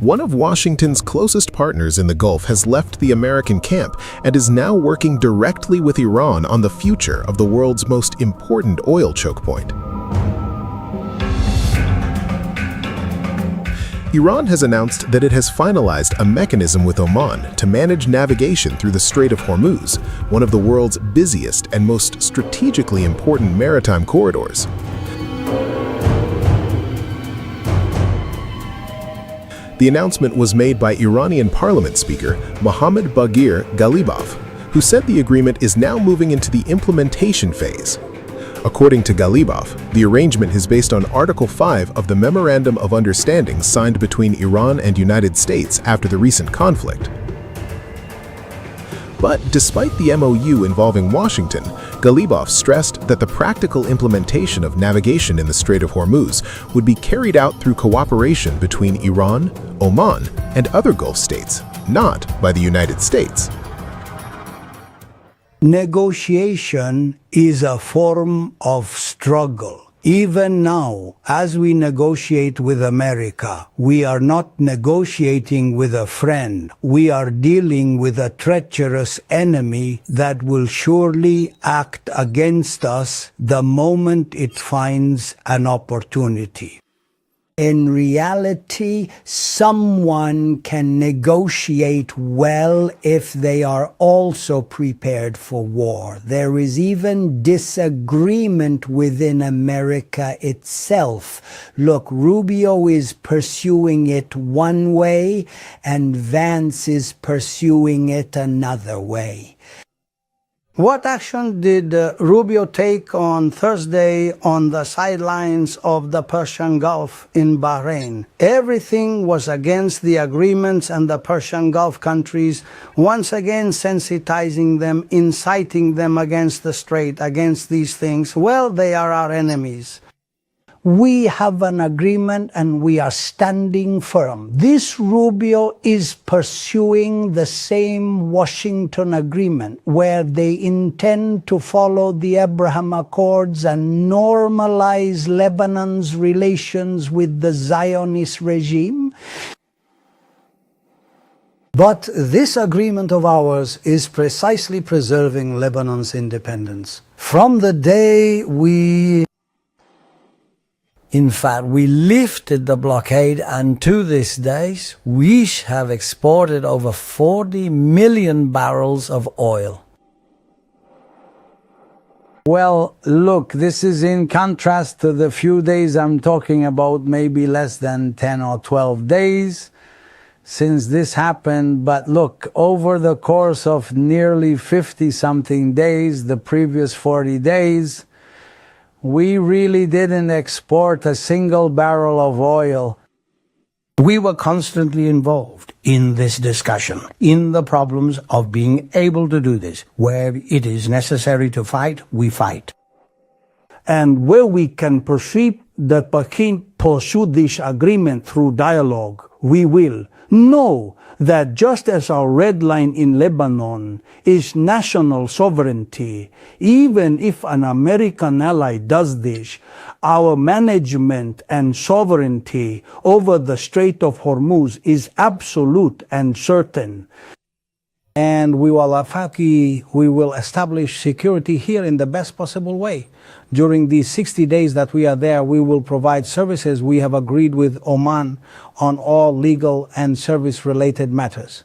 One of Washington's closest partners in the Gulf has left the American camp and is now working directly with Iran on the future of the world's most important oil choke point. Iran has announced that it has finalized a mechanism with Oman to manage navigation through the Strait of Hormuz, one of the world's busiest and most strategically important maritime corridors. The announcement was made by Iranian parliament speaker Mohammad Baghir Ghalibaf, who said the agreement is now moving into the implementation phase. According to Ghalibaf, the arrangement is based on Article 5 of the Memorandum of Understanding signed between Iran and United States after the recent conflict. But despite the MOU involving Washington, Ghalibaf stressed that the practical implementation of navigation in the Strait of Hormuz would be carried out through cooperation between Iran, Oman, and other Gulf states, not by the United States. Negotiation is a form of struggle. Even now, as we negotiate with America, we are not negotiating with a friend. We are dealing with a treacherous enemy that will surely act against us the moment it finds an opportunity. In reality, someone can negotiate well if they are also prepared for war. There is even disagreement within America itself. Look, Rubio is pursuing it one way, and Vance is pursuing it another way. What action did Rubio take on Thursday on the sidelines of the Persian Gulf in Bahrain? Everything was against the agreements, and the Persian Gulf countries once again sensitizing them, inciting them against the strait, against these things. Well, they are our enemies. We have an agreement and we are standing firm. This Rubio is pursuing the same Washington agreement where they intend to follow the Abraham Accords and normalize Lebanon's relations with the Zionist regime. But this agreement of ours is precisely preserving Lebanon's independence. From the day in fact, we lifted the blockade, and to this day, we have exported over 40 million barrels of oil. Well, look, this is in contrast to the few days I'm talking about, maybe less than 10 or 12 days since this happened. But look, over the course of nearly 50-something days, the previous 40 days, we really didn't export a single barrel of oil. We were constantly involved in this discussion, in the problems of being able to do this. Where it is necessary to fight, we fight. And where we can perceive that Peking pursue this agreement through dialogue, we will. Know that just as our red line in Lebanon is national sovereignty, even if an American ally does this, our management and sovereignty over the Strait of Hormuz is absolute and certain. And we will establish security here in the best possible way. During these 60 days that we are there, we will provide services. We have agreed with Oman on all legal and service-related matters.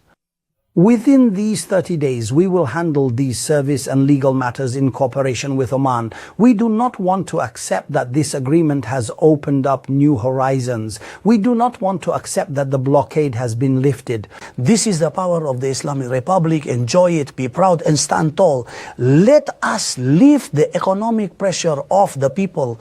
Within these 30 days, we will handle these service and legal matters in cooperation with Oman. We do not want to accept that this agreement has opened up new horizons. We do not want to accept that the blockade has been lifted. This is the power of the Islamic Republic. Enjoy it, be proud, and stand tall. Let us lift the economic pressure off the people.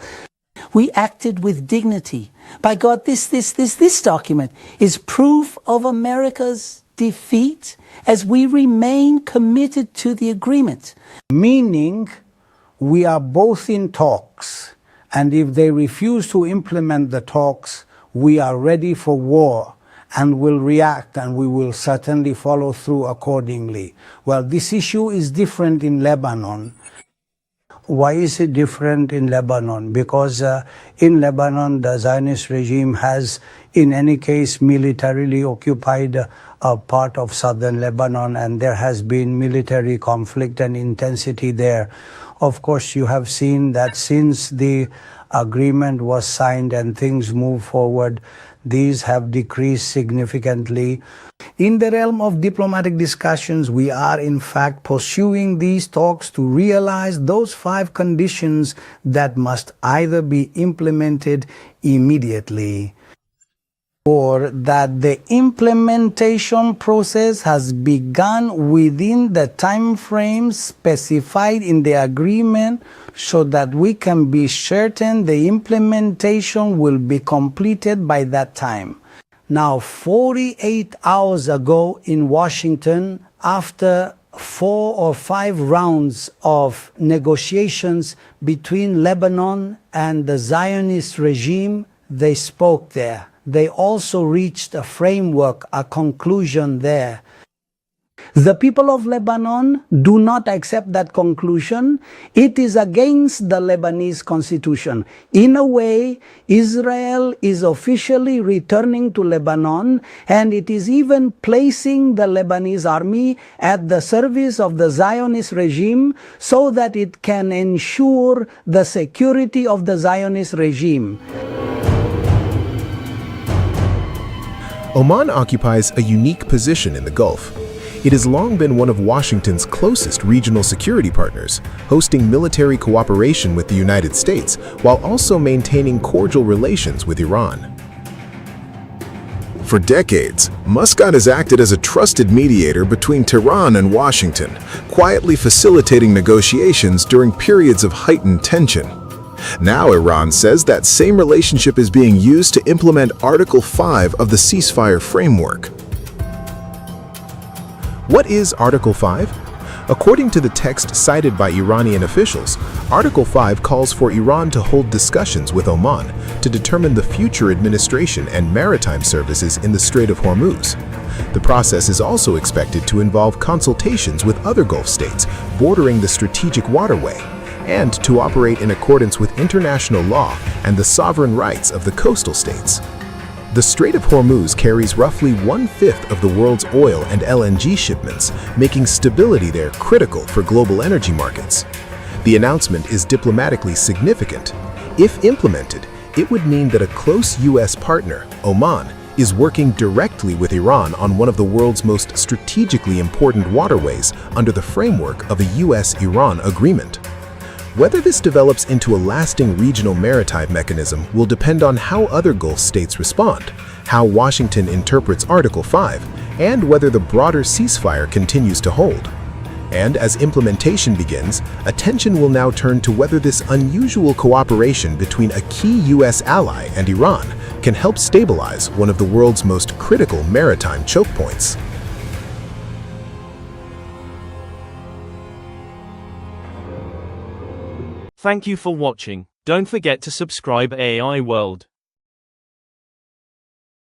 We acted with dignity. By God, this document is proof of America's defeat as we remain committed to the agreement. Meaning, we are both in talks, and if they refuse to implement the talks, we are ready for war and will react, and we will certainly follow through accordingly. Well, this issue is different in Lebanon. Why is it different in Lebanon? Because in Lebanon, the Zionist regime has, in any case, militarily occupied a part of southern Lebanon, and there has been military conflict and intensity there. Of course, you have seen that since the agreement was signed and things move forward, these have decreased significantly. In the realm of diplomatic discussions, we are in fact pursuing these talks to realize those 5 conditions that must either be implemented immediately, or that the implementation process has begun within the time frame specified in the agreement, so that we can be certain the implementation will be completed by that time. Now, 48 hours ago in Washington, after 4 or 5 rounds of negotiations between Lebanon and the Zionist regime, they spoke there. They also reached a framework, a conclusion there. The people of Lebanon do not accept that conclusion. It is against the Lebanese constitution. In a way, Israel is officially returning to Lebanon, and it is even placing the Lebanese army at the service of the Zionist regime so that it can ensure the security of the Zionist regime. Oman occupies a unique position in the Gulf. It has long been one of Washington's closest regional security partners, hosting military cooperation with the United States while also maintaining cordial relations with Iran. For decades, Muscat has acted as a trusted mediator between Tehran and Washington, quietly facilitating negotiations during periods of heightened tension. Now Iran says that same relationship is being used to implement Article 5 of the ceasefire framework. What is Article 5? According to the text cited by Iranian officials, Article 5 calls for Iran to hold discussions with Oman to determine the future administration and maritime services in the Strait of Hormuz. The process is also expected to involve consultations with other Gulf states bordering the strategic waterway, and to operate in accordance with international law and the sovereign rights of the coastal states. The Strait of Hormuz carries roughly 1/5 of the world's oil and LNG shipments, making stability there critical for global energy markets. The announcement is diplomatically significant. If implemented, it would mean that a close U.S. partner, Oman, is working directly with Iran on one of the world's most strategically important waterways under the framework of a U.S.-Iran agreement. Whether this develops into a lasting regional maritime mechanism will depend on how other Gulf states respond, how Washington interprets Article 5, and whether the broader ceasefire continues to hold. And as implementation begins, attention will now turn to whether this unusual cooperation between a key U.S. ally and Iran can help stabilize one of the world's most critical maritime choke points. Thank you for watching. Don't forget to subscribe AI World.